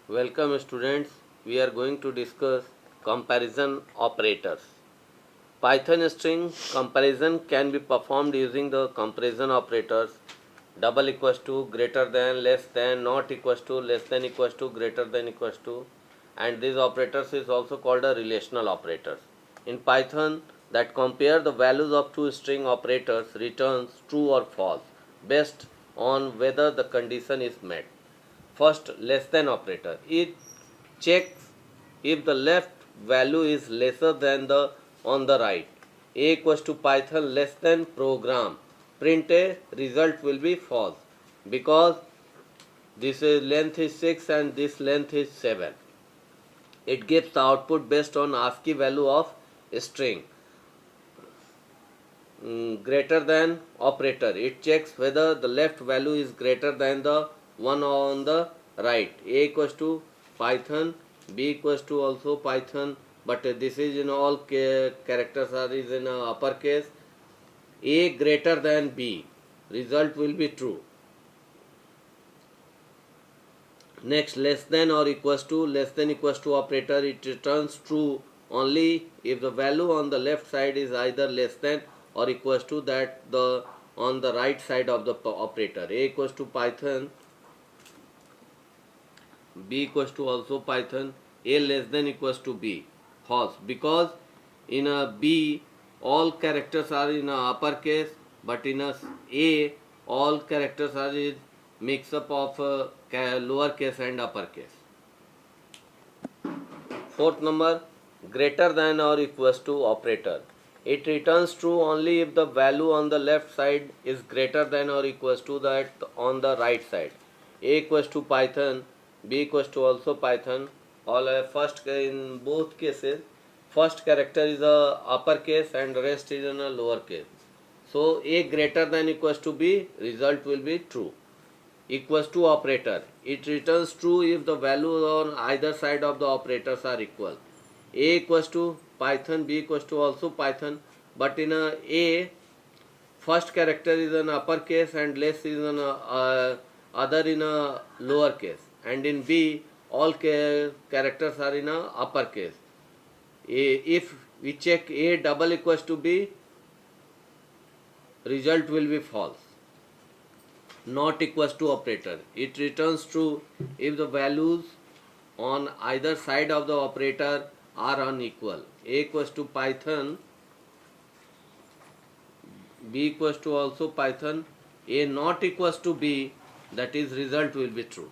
Welcome students, we are going to discuss comparison operators. Python string comparison can be performed using the comparison operators double equals to, greater than, less than, not equals to, less than equals to, greater than equals to, and these operators is also called a relational operators. In Python, that compare the values of two string operators returns true or false based on whether the condition is met. First, less than operator. It checks if the left value is lesser than the on the right. A equals to Python less than program. Print a result will be false because this is length is 6 and this length is 7. It gives the output based on ASCII value of string. Greater than operator, it checks whether the left value is greater than the one on the right. A equals to Python, B equals to also Python, but this is in all characters are is in uppercase. A greater than B, result will be true. Next, less than or equals to, less than equals to operator, it returns true only if the value on the left side is either less than or equals to that the on the right side of the operator. A equals to Python, B equals to also Python, A less than equals to B, false, because in a B all characters are in a uppercase, but in A all characters are in mix up of lowercase and uppercase. Fourth number, greater than or equals to operator. It returns true only if the value on the left side is greater than or equals to that on the right side. A equals to Python, B equals to also Python. All first in both cases, first character is a uppercase and rest is in a lowercase. So A greater than equals to B, result will be true. Equals to operator. It returns true if the values on either side of the operators are equal. A equals to Python, B equals to also Python, but in A, first character is an uppercase and less is an other in a lowercase, and in B, all characters are in a uppercase. If we check A double equals to B, result will be false. Not equals to operator. It returns true if the values on either side of the operator are unequal. A equals to Python, B equals to also Python, A not equals to B, that is result will be true.